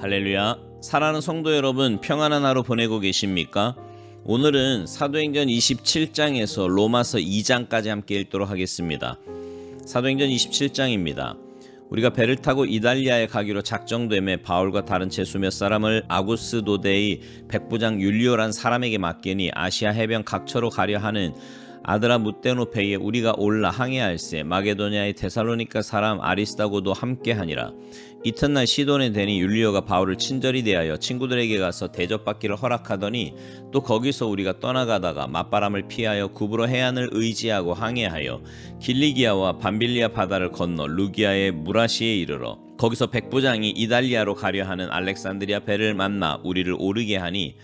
할렐루야. 사랑하는 성도 여러분, 평안한 하루 보내고 계십니까? 오늘은 사도행전 27장에서 로마서 2장까지 함께 읽도록 하겠습니다. 사도행전 27장입니다. 우리가 배를 타고 이달리아에 가기로 작정됨에 바울과 다른 제수 몇 사람을 아구스 도대의 백부장 율리오란 사람에게 맡기니 아시아 해변 각처로 가려 하는 아드라무떼노페에 우리가 올라 항해할세 마게도냐의 데살로니가 사람 아리스다고도 함께하니라. 이튿날 시돈에 되니 율리오가 바울을 친절히 대하여 친구들에게 가서 대접받기를 허락하더니 또 거기서 우리가 떠나가다가 맞바람을 피하여 구브로 해안을 의지하고 항해하여 길리기아와 밤빌리아 바다를 건너 루기아의 무라시에 이르러 거기서 백부장이 이달리아로 가려 하는 알렉산드리아 배를 만나 우리를 오르게 하니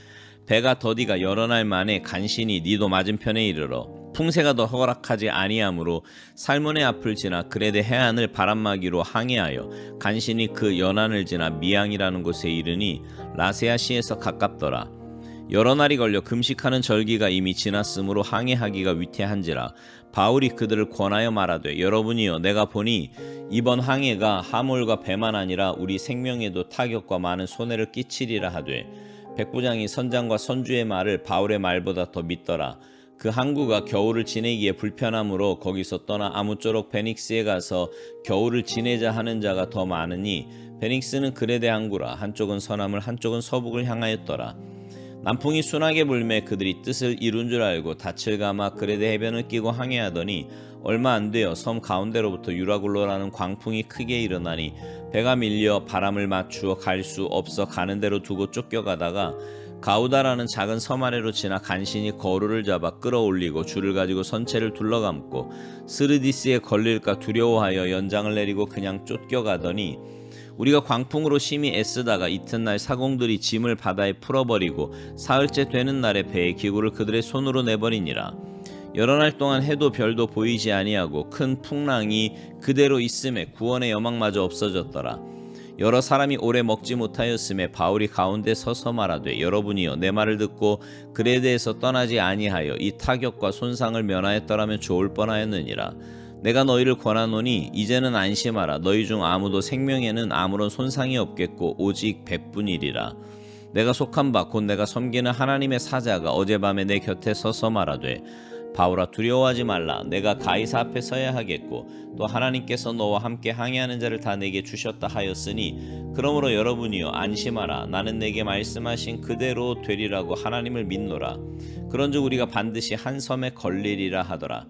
배가 더디가 여러 날 만에 간신히 니도 맞은편에 이르러 풍세가 더 허락하지 아니하므로 살몬의 앞을 지나 그레데 해안을 바람막이로 항해하여 간신히 그 연안을 지나 미앙이라는 곳에 이르니 라세아시에서 가깝더라. 여러 날이 걸려 금식하는 절기가 이미 지났으므로 항해하기가 위태한지라. 바울이 그들을 권하여 말하되 여러분이여 내가 보니 이번 항해가 하물과 배만 아니라 우리 생명에도 타격과 많은 손해를 끼치리라 하되 백부장이 선장과 선주의 말을 바울의 말보다 더 믿더라. 그 항구가 겨울을 지내기에 불편하므로 거기서 떠나 아무쪼록 베닉스에 가서 겨울을 지내자 하는 자가 더 많으니 베닉스는 그레데 항구라. 한쪽은 서남을 한쪽은 서북을 향하였더라. 남풍이 순하게 불매 그들이 뜻을 이룬 줄 알고 닻을 감아 그레데 해변을 끼고 항해하더니 얼마 안 되어 섬 가운데로부터 유라굴로라는 광풍이 크게 일어나니 배가 밀려 바람을 맞추어 갈 수 없어 가는 대로 두고 쫓겨가다가 가우다라는 작은 섬 아래로 지나 간신히 거루를 잡아 끌어올리고 줄을 가지고 선체를 둘러감고 스르디스에 걸릴까 두려워하여 연장을 내리고 그냥 쫓겨가더니 우리가 광풍으로 심히 애쓰다가 이튿날 사공들이 짐을 바다에 풀어버리고 사흘째 되는 날에 배의 기구를 그들의 손으로 내버리니라. 여러 날 동안 해도 별도 보이지 아니하고 큰 풍랑이 그대로 있음에 구원의 여망마저 없어졌더라. 여러 사람이 오래 먹지 못하였음에 바울이 가운데 서서 말하되 여러분이여 내 말을 듣고 그레데에서 떠나지 아니하여 이 타격과 손상을 면하였더라면 좋을 뻔하였느니라. 내가 너희를 권하노니 이제는 안심하라. 너희 중 아무도 생명에는 아무런 손상이 없겠고 오직 백분이리라. 내가 속한 바 곧 내가 섬기는 하나님의 사자가 어젯밤에 내 곁에 서서 말하되 바울아 두려워하지 말라. 내가 가이사 앞에 서야 하겠고 또 하나님께서 너와 함께 항해하는 자를 다 내게 주셨다 하였으니 그러므로 여러분이여 안심하라. 나는 내게 말씀하신 그대로 되리라고 하나님을 믿노라. 그런즉 우리가 반드시 한 섬에 걸리리라 하더라.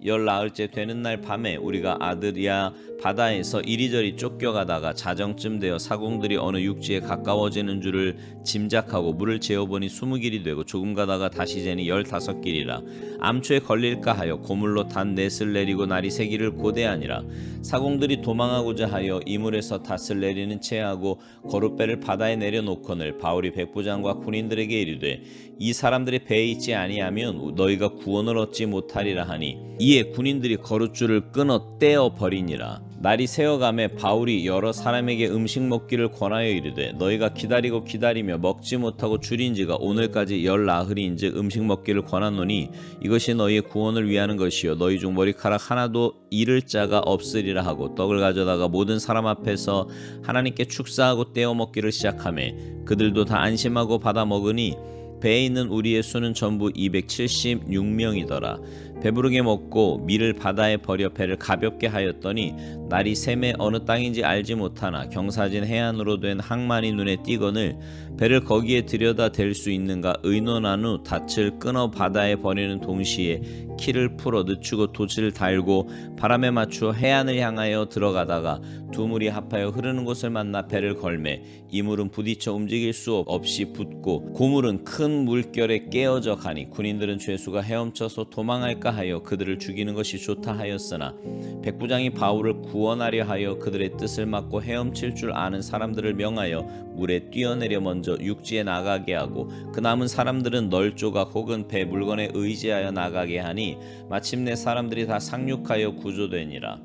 14일째 되는 날 밤에 우리가 아드리아 바다에서 이리저리 쫓겨가다가 자정쯤 되어 사공들이 어느 육지에 가까워지는 줄을 짐작하고 물을 재어보니 20길이 되고 조금 가다가 다시 재니 15길이라. 암초에 걸릴까 하여 고물로 단 넷을 내리고 날이 새기를 고대하니라. 사공들이 도망하고자 하여 이물에서 닷을 내리는 채하고 거룻배를 바다에 내려놓거늘 바울이 백부장과 군인들에게 이르되 이 사람들이 배에 있지 아니하면 너희가 구원을 얻지 못하리라 하니 이에 군인들이 거룻줄을 끊어 떼어 버리니라. 날이 새어가매 바울이 여러 사람에게 음식 먹기를 권하여 이르되 너희가 기다리고 기다리며 먹지 못하고 줄인지가 오늘까지 14흘인즉 음식 먹기를 권하노니 이것이 너희의 구원을 위하는 것이요 너희 중 머리카락 하나도 잃을 자가 없으리라 하고 떡을 가져다가 모든 사람 앞에서 하나님께 축사하고 떼어 먹기를 시작하매 그들도 다 안심하고 받아 먹으니 배에 있는 우리의 수는 전부 276명이더라. 배부르게 먹고 밀을 바다에 버려 배를 가볍게 하였더니 날이 샘에 어느 땅인지 알지 못하나 경사진 해안으로 된 항만이 눈에 띄거늘 배를 거기에 들여다 댈 수 있는가 의논한 후 닻을 끊어 바다에 버리는 동시에 키를 풀어 늦추고 돛을 달고 바람에 맞추어 해안을 향하여 들어가다가 두 물이 합하여 흐르는 곳을 만나 배를 걸매 이 물은 부딪혀 움직일 수 없이 붙고 고물은 큰 물결에 깨어져 가니 군인들은 죄수가 헤엄쳐서 도망할까 하여 그들을 죽이는 것이 좋다 하였으나 백부장이 바울을 구원하려 하여 그들의 뜻을 막고 헤엄칠 줄 아는 사람들을 명하여 물에 뛰어내려 먼저 육지에 나가게 하고 그 남은 사람들은 널조각 혹은 배 물건에 의지하여 나가게 하니 마침내 사람들이 다 상륙하여 구조되니라.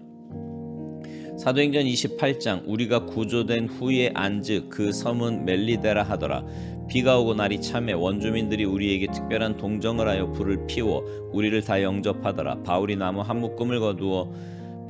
사도행전 28장 우리가 구조된 후에 안즉 그 섬은 멜리데라 하더라. 비가 오고 날이 참에 원주민들이 우리에게 특별한 동정을 하여 불을 피워 우리를 다 영접하더라. 바울이 나무 한 묶음을 거두어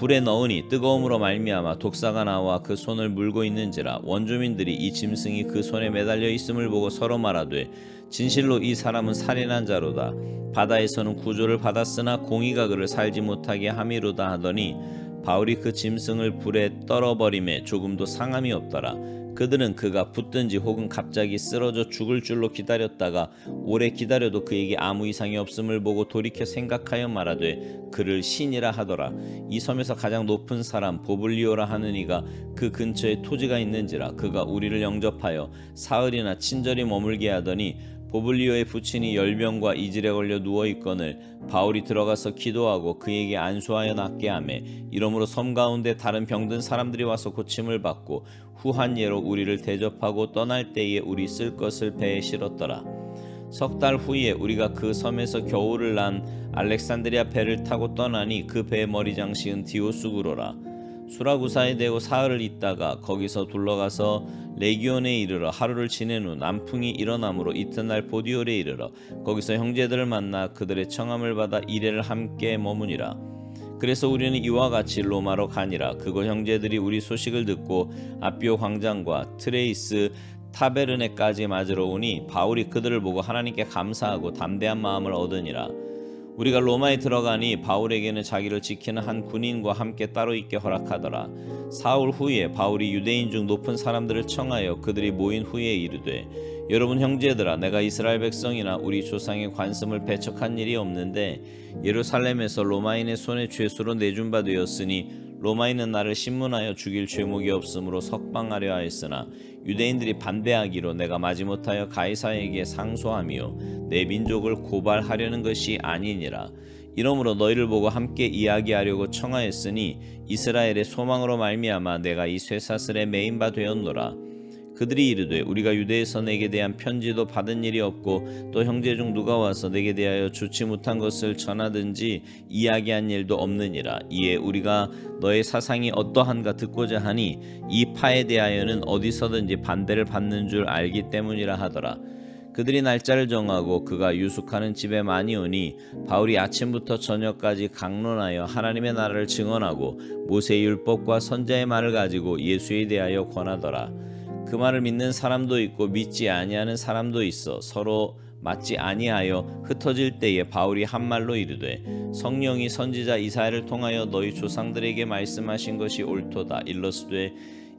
불에 넣으니 뜨거움으로 말미암아 독사가 나와 그 손을 물고 있는지라. 원주민들이 이 짐승이 그 손에 매달려 있음을 보고 서로 말하되 진실로 이 사람은 살인한 자로다. 바다에서는 구조를 받았으나 공의가 그를 살지 못하게 함이로다 하더니 바울이 그 짐승을 불에 떨어버림에 조금도 상함이 없더라. 그들은 그가 붙든지 혹은 갑자기 쓰러져 죽을 줄로 기다렸다가 오래 기다려도 그에게 아무 이상이 없음을 보고 돌이켜 생각하여 말하되 그를 신이라 하더라. 이 섬에서 가장 높은 사람 보블리오라 하는 이가 그 근처에 토지가 있는지라. 그가 우리를 영접하여 사흘이나 친절히 머물게 하더니 보블리오의 부친이 열병과 이질에 걸려 누워있거늘 바울이 들어가서 기도하고 그에게 안수하여 낫게 하며 이러므로 섬 가운데 다른 병든 사람들이 와서 고침을 받고 후한 예로 우리를 대접하고 떠날 때에 우리 쓸 것을 배에 실었더라. 석 달 후에 우리가 그 섬에서 겨울을 난 알렉산드리아 배를 타고 떠나니 그 배의 머리 장식은 디오수구로라. 수라구사에 대고 사흘을 있다가 거기서 둘러가서 레기온에 이르러 하루를 지낸 후 남풍이 일어나므로 이튿날 보디올에 이르러 거기서 형제들을 만나 그들의 청함을 받아 이래를 함께 머무니라. 그래서 우리는 이와 같이 로마로 가니라. 그곳 형제들이 우리 소식을 듣고 아비오 광장과 트레이스 타베르네까지 맞으러 오니 바울이 그들을 보고 하나님께 감사하고 담대한 마음을 얻으니라. 우리가 로마에 들어가니 바울에게는 자기를 지키는 한 군인과 함께 따로 있게 허락하더라. 사흘 후에 바울이 유대인 중 높은 사람들을 청하여 그들이 모인 후에 이르되 여러분 형제들아, 내가 이스라엘 백성이나 우리 조상의 관습을 배척한 일이 없는데 예루살렘에서 로마인의 손에 죄수로 내준 바 되었으니 로마인은 나를 신문하여 죽일 죄목이 없으므로 석방하려 하였으나 유대인들이 반대하기로 내가 마지못하여 가이사에게 상소하며 내 민족을 고발하려는 것이 아니니라. 이러므로 너희를 보고 함께 이야기하려고 청하였으니 이스라엘의 소망으로 말미암아 내가 이 쇠사슬에 매인 바 되었노라. 그들이 이르되 우리가 유대에서 내게 대한 편지도 받은 일이 없고 또 형제 중 누가 와서 내게 대하여 좋지 못한 것을 전하든지 이야기한 일도 없느니라. 이에 우리가 너의 사상이 어떠한가 듣고자 하니 이 파에 대하여는 어디서든지 반대를 받는 줄 알기 때문이라 하더라. 그들이 날짜를 정하고 그가 유숙하는 집에 많이 오니 바울이 아침부터 저녁까지 강론하여 하나님의 나라를 증언하고 모세의 율법과 선지자의 말을 가지고 예수에 대하여 권하더라. 그 말을 믿는 사람도 있고 믿지 아니하는 사람도 있어 서로 맞지 아니하여 흩어질 때에 바울이 한 말로 이르되 성령이 선지자 이사야를 통하여 너희 조상들에게 말씀하신 것이 옳도다. 일러스되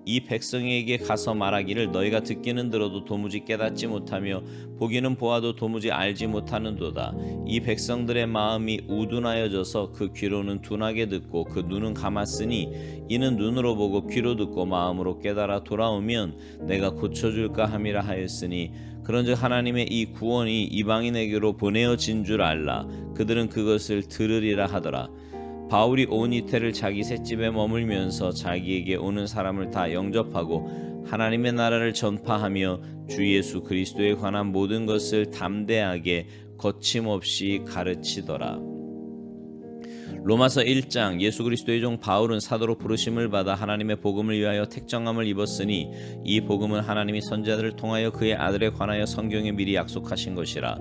이 백성에게 가서 말하기를 너희가 듣기는 들어도 도무지 깨닫지 못하며 보기는 보아도 도무지 알지 못하는도다. 이 백성들의 마음이 우둔하여져서 그 귀로는 둔하게 듣고 그 눈은 감았으니 이는 눈으로 보고 귀로 듣고 마음으로 깨달아 돌아오면 내가 고쳐줄까 함이라 하였으니 그런즉 하나님의 이 구원이 이방인에게로 보내어진 줄 알라. 그들은 그것을 들으리라 하더라. 바울이 온 이태를 자기 셋집에 머물면서 자기에게 오는 사람을 다 영접하고 하나님의 나라를 전파하며 주 예수 그리스도에 관한 모든 것을 담대하게 거침없이 가르치더라. 로마서 1장. 예수 그리스도의 종 바울은 사도로 부르심을 받아 하나님의 복음을 위하여 택정함을 입었으니 이 복음은 하나님이 선지자들을 통하여 그의 아들에 관하여 성경에 미리 약속하신 것이라.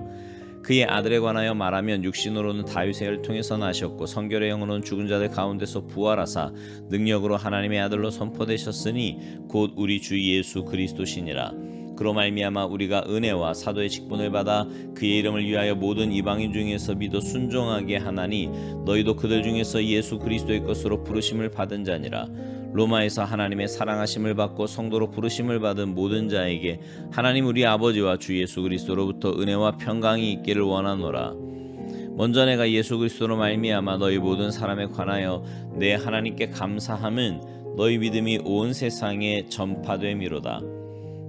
그의 아들에 관하여 말하면 육신으로는 다윗의 혈을 통해서 나셨고 성결의 영으로는 죽은 자들 가운데서 부활하사 능력으로 하나님의 아들로 선포되셨으니 곧 우리 주 예수 그리스도시니라. 그로 말미암아 우리가 은혜와 사도의 직분을 받아 그의 이름을 위하여 모든 이방인 중에서 믿어 순종하게 하나니 너희도 그들 중에서 예수 그리스도의 것으로 부르심을 받은 자니라. 로마에서 하나님의 사랑하심을 받고 성도로 부르심을 받은 모든 자에게 하나님 우리 아버지와 주 예수 그리스도로부터 은혜와 평강이 있기를 원하노라. 먼저 내가 예수 그리스도로 말미암아 너희 모든 사람에 관하여 내 하나님께 감사함은 너희 믿음이 온 세상에 전파됨이로다.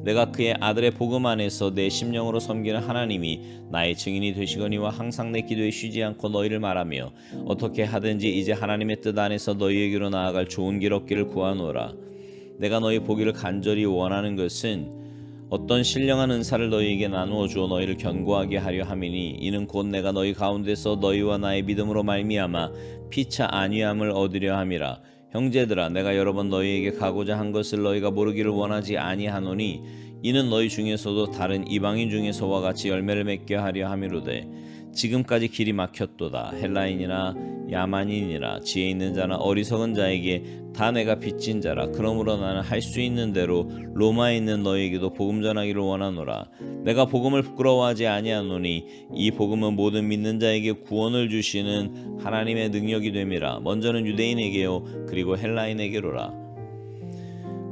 내가 그의 아들의 복음 안에서 내 심령으로 섬기는 하나님이 나의 증인이 되시거니와 항상 내 기도에 쉬지 않고 너희를 말하며 어떻게 하든지 이제 하나님의 뜻 안에서 너희에게로 나아갈 좋은 길 얻기를 구하노라. 내가 너희 보기를 간절히 원하는 것은 어떤 신령한 은사를 너희에게 나누어 주어 너희를 견고하게 하려 함이니 이는 곧 내가 너희 가운데서 너희와 나의 믿음으로 말미암아 피차 안위함을 얻으려 함이라. 형제들아, 내가 여러 번 너희에게 가고자 한 것을 너희가 모르기를 원하지 아니하노니 이는 너희 중에서도 다른 이방인 중에서와 같이 열매를 맺게 하려 함이로되 지금까지 길이 막혔도다. 헬라인이나 야만인이나 지혜 있는 자나 어리석은 자에게 다 내가 빚진 자라. 그러므로 나는 할 수 있는 대로 로마에 있는 너희에게도 복음 전하기를 원하노라. 내가 복음을 부끄러워하지 아니하노니 이 복음은 모든 믿는 자에게 구원을 주시는 하나님의 능력이 됨이라. 먼저는 유대인에게요 그리고 헬라인에게로라.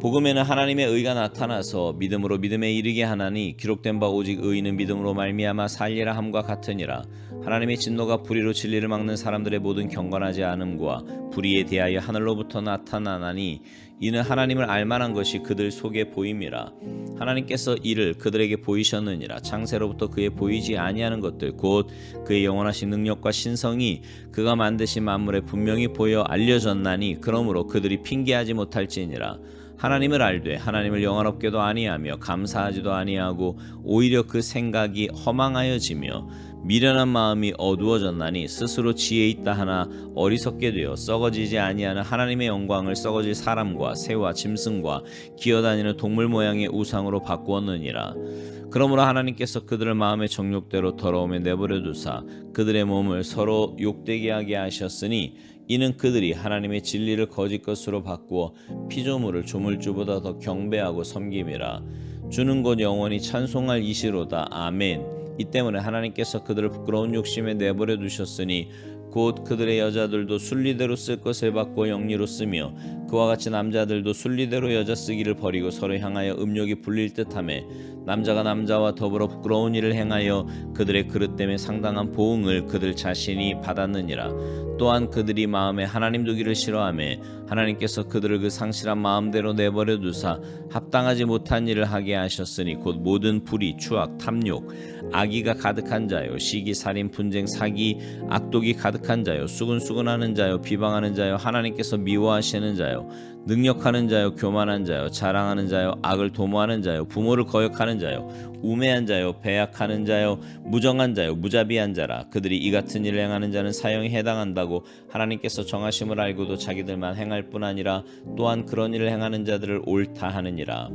복음에는 하나님의 의가 나타나서 믿음으로 믿음에 이르게 하나니 기록된 바 오직 의인은 믿음으로 말미암아 살리라 함과 같으니라. 하나님의 진노가 불의로 진리를 막는 사람들의 모든 경건하지 않음과 불의에 대하여 하늘로부터 나타나나니 이는 하나님을 알만한 것이 그들 속에 보임이라. 하나님께서 이를 그들에게 보이셨느니라. 창세로부터 그의 보이지 아니하는 것들 곧 그의 영원하신 능력과 신성이 그가 만드신 만물에 분명히 보여 알려졌나니 그러므로 그들이 핑계하지 못할지니라. 하나님을 알되 하나님을 영화롭게도 아니하며 감사하지도 아니하고 오히려 그 생각이 허망하여지며 미련한 마음이 어두워졌나니 스스로 지혜 있다 하나 어리석게 되어 썩어지지 아니하는 하나님의 영광을 썩어질 사람과 새와 짐승과 기어다니는 동물 모양의 우상으로 바꾸었느니라. 그러므로 하나님께서 그들을 마음의 정욕대로 더러움에 내버려 두사 그들의 몸을 서로 욕되게 하게 하셨으니 이는 그들이 하나님의 진리를 거짓 것으로 바꾸어 피조물을 조물주보다 더 경배하고 섬김이라. 주는 곧 영원히 찬송할 이시로다. 아멘. 이 때문에 하나님께서 그들을 부끄러운 욕심에 내버려 두셨으니 곧 그들의 여자들도 순리대로 쓸 것을 받고 영리로 쓰며 그와 같이 남자들도 순리대로 여자 쓰기를 버리고 서로 향하여 음욕이 불릴 듯하며 남자가 남자와 더불어 부끄러운 일을 행하여 그들의 그릇 때문에 상당한 보응을 그들 자신이 받았느니라. 또한 그들이 마음에 하나님 두기를 싫어하며 하나님께서 그들을 그 상실한 마음대로 내버려 두사 합당하지 못한 일을 하게 하셨으니 곧 모든 불의, 추악, 탐욕, 악의가 가득한 자요 시기, 살인, 분쟁, 사기, 악독이 가득한 자요 수근수근하는 자요 비방하는 자요 하나님께서 미워하시는 자요 능력하는 자요 교만한 자요 자랑하는 자요 악을 도모하는 자요 부모를 거역하는 자요 우매한 자요 배약하는 자요 무정한 자요 무자비한 자라. 그들이 이 같은 일을 행하는 자는 사형에 해당한다고 하나님께서 정하심을 알고도 자기들만 행할 뿐 아니라 또한 그런 일을 행하는 자들을 옳다 하느니라.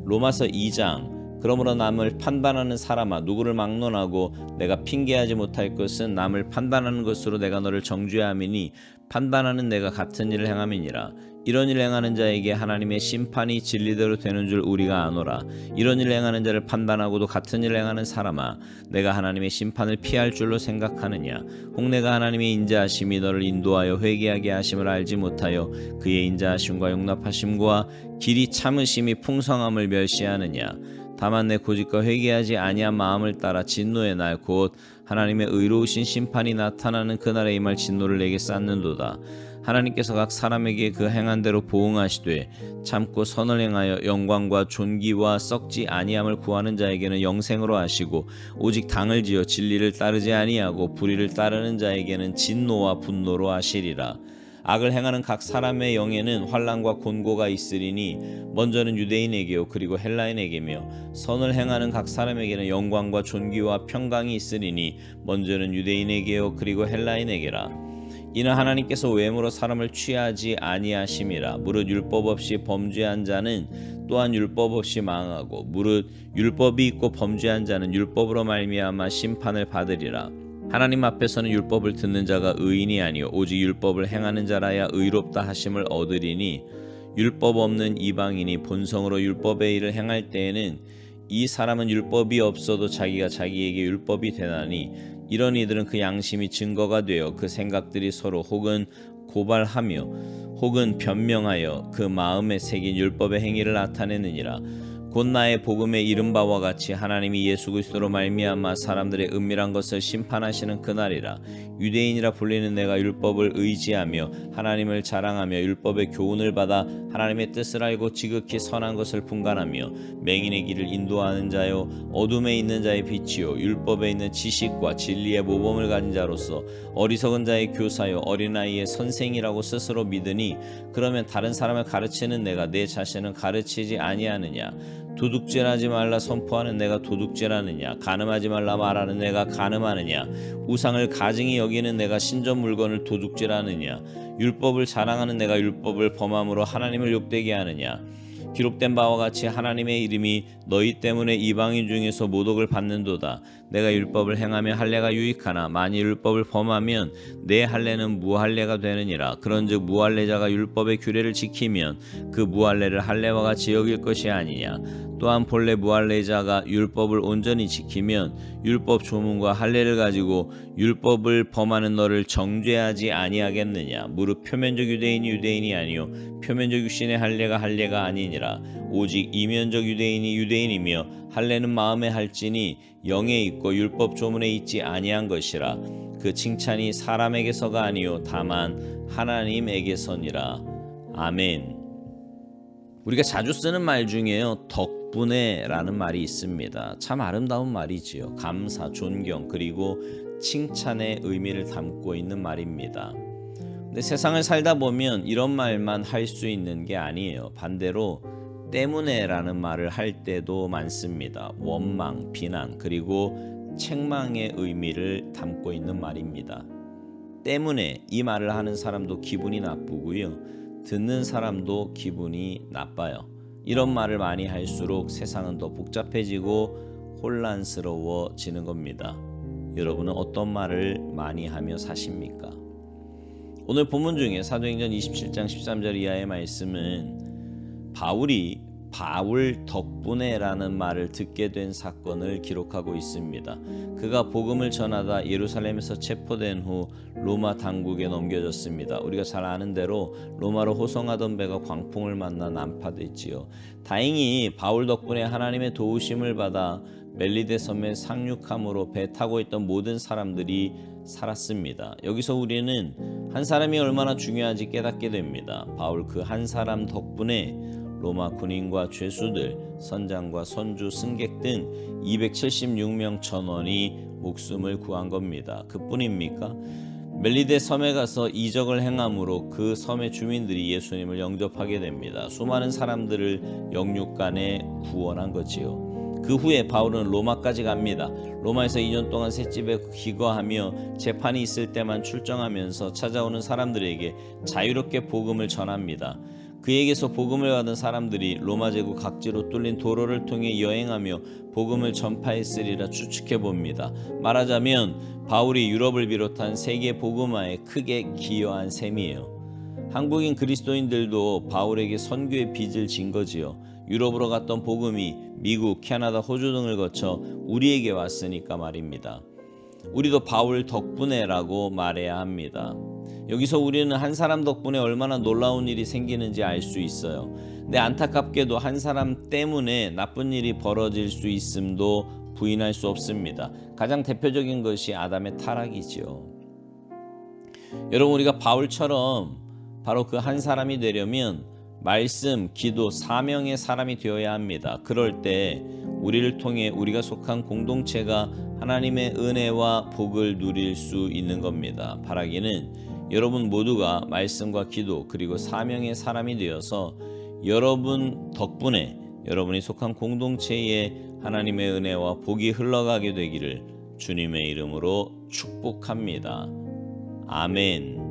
로마서 2장. 그러므로 남을 판단하는 사람아 누구를 막론하고 내가 핑계하지 못할 것은 남을 판단하는 것으로 내가 너를 정죄함이니 판단하는 내가 같은 일을 행함이니라. 이런 일을 행하는 자에게 하나님의 심판이 진리대로 되는 줄 우리가 아노라. 이런 일을 행하는 자를 판단하고도 같은 일을 행하는 사람아 내가 하나님의 심판을 피할 줄로 생각하느냐. 혹 내가 하나님의 인자하심이 너를 인도하여 회개하게 하심을 알지 못하여 그의 인자하심과 용납하심과 길이 참으심이 풍성함을 멸시하느냐. 다만 내 고집과 회개하지 아니한 마음을 따라 진노의 날 곧 하나님의 의로우신 심판이 나타나는 그날에 임할 진노를 내게 쌓는도다. 하나님께서 각 사람에게 그 행한 대로 보응하시되 참고 선을 행하여 영광과 존귀와 썩지 아니함을 구하는 자에게는 영생으로 하시고 오직 당을 지어 진리를 따르지 아니하고 불의를 따르는 자에게는 진노와 분노로 하시리라. 악을 행하는 각 사람의 영에는 환난과 곤고가 있으리니 먼저는 유대인에게요 그리고 헬라인에게며 선을 행하는 각 사람에게는 영광과 존귀와 평강이 있으리니 먼저는 유대인에게요 그리고 헬라인에게라. 이는 하나님께서 외모로 사람을 취하지 아니하심이라. 무릇 율법 없이 범죄한 자는 또한 율법 없이 망하고 무릇 율법이 있고 범죄한 자는 율법으로 말미암아 심판을 받으리라. 하나님 앞에서는 율법을 듣는 자가 의인이 아니요 오직 율법을 행하는 자라야 의롭다 하심을 얻으리니 율법 없는 이방인이 본성으로 율법의 일을 행할 때에는 이 사람은 율법이 없어도 자기가 자기에게 율법이 되나니 이런 이들은 그 양심이 증거가 되어 그 생각들이 서로 혹은 고발하며 혹은 변명하여 그 마음에 새긴 율법의 행위를 나타내느니라. 곧 나의 복음에 이른 바와 같이 하나님이 예수 그리스도로 말미암아 사람들의 은밀한 것을 심판하시는 그날이라. 유대인이라 불리는 내가 율법을 의지하며 하나님을 자랑하며 율법의 교훈을 받아 하나님의 뜻을 알고 지극히 선한 것을 분간하며 맹인의 길을 인도하는 자요 어둠에 있는 자의 빛이요 율법에 있는 지식과 진리의 모범을 가진 자로서 어리석은 자의 교사요 어린아이의 선생이라고 스스로 믿으니 그러면 다른 사람을 가르치는 내가 내 자신은 가르치지 아니하느냐. 도둑질하지 말라 선포하는 내가 도둑질하느냐. 간음하지 말라 말하는 내가 간음하느냐. 우상을 가증히 여기는 내가 신전 물건을 도둑질하느냐. 율법을 자랑하는 내가 율법을 범함으로 하나님을 욕되게 하느냐. 기록된 바와 같이 하나님의 이름이 너희 때문에 이방인 중에서 모독을 받는도다. 내가 율법을 행하며 할례가 유익하나 만일 율법을 범하면 내 할례는 무할례가 되느니라. 그런즉 무할례자가 율법의 규례를 지키면 그 무할례를 할례와 같이 여길 것이 아니냐. 또한 본래 무할례자가 율법을 온전히 지키면 율법 조문과 할례를 가지고 율법을 범하는 너를 정죄하지 아니하겠느냐. 무릇 표면적 유대인이 유대인이 아니요 표면적 육신의 할례가 할례가 아니니라. 오직 이면적 유대인이 유대인이며 할례는 마음에 할지니 영에 있고 율법 조문에 있지 아니한 것이라. 그 칭찬이 사람에게서가 아니요 다만 하나님에게서니라. 아멘. 우리가 자주 쓰는 말 중에요, 덕분에라는 말이 있습니다. 참 아름다운 말이지요. 감사, 존경, 그리고 칭찬의 의미를 담고 있는 말입니다. 근데 세상을 살다 보면 이런 말만 할 수 있는 게 아니에요. 반대로 때문에라는 말을 할 때도 많습니다. 원망, 비난, 그리고 책망의 의미를 담고 있는 말입니다. 때문에 이 말을 하는 사람도 기분이 나쁘고요. 듣는 사람도 기분이 나빠요. 이런 말을 많이 할수록 세상은 더 복잡해지고 혼란스러워지는 겁니다. 여러분은 어떤 말을 많이 하며 사십니까? 오늘 본문 중에 사도행전 27장 13절 이하의 말씀은 바울이 바울 덕분에라는 말을 듣게 된 사건을 기록하고 있습니다. 그가 복음을 전하다 예루살렘에서 체포된 후 로마 당국에 넘겨졌습니다. 우리가 잘 아는 대로 로마로 호송하던 배가 광풍을 만나 난파됐지요. 다행히 바울 덕분에 하나님의 도우심을 받아 멜리데 섬에 상륙함으로 배 타고 있던 모든 사람들이 살았습니다. 여기서 우리는 한 사람이 얼마나 중요한지 깨닫게 됩니다. 바울 그 한 사람 덕분에 로마 군인과 죄수들, 선장과 선주, 승객 등 276명 전원이 목숨을 구한 겁니다. 그뿐입니까? 멜리데 섬에 가서 이적을 행함으로 그 섬의 주민들이 예수님을 영접하게 됩니다. 수많은 사람들을 영육간에 구원한 거지요. 그 후에 바울은 로마까지 갑니다. 로마에서 2년 동안 셋집에 기거하며 재판이 있을 때만 출정하면서 찾아오는 사람들에게 자유롭게 복음을 전합니다. 그에게서 복음을 받은 사람들이 로마 제국 각지로 뚫린 도로를 통해 여행하며 복음을 전파했으리라 추측해 봅니다. 말하자면 바울이 유럽을 비롯한 세계 복음화에 크게 기여한 셈이에요. 한국인 그리스도인들도 바울에게 선교의 빚을 진 거지요. 유럽으로 갔던 복음이 미국, 캐나다, 호주 등을 거쳐 우리에게 왔으니까 말입니다. 우리도 바울 덕분에라고 말해야 합니다. 여기서 우리는 한 사람 덕분에 얼마나 놀라운 일이 생기는지 알 수 있어요. 근데 안타깝게도 한 사람 때문에 나쁜 일이 벌어질 수 있음도 부인할 수 없습니다. 가장 대표적인 것이 아담의 타락이지요. 여러분, 우리가 바울처럼 바로 그 한 사람이 되려면 말씀, 기도, 사명의 사람이 되어야 합니다. 그럴 때 우리를 통해 우리가 속한 공동체가 하나님의 은혜와 복을 누릴 수 있는 겁니다. 바라기는 여러분 모두가 말씀과 기도 그리고 사명의 사람이 되어서 여러분 덕분에 여러분이 속한 공동체에 하나님의 은혜와 복이 흘러가게 되기를 주님의 이름으로 축복합니다. 아멘.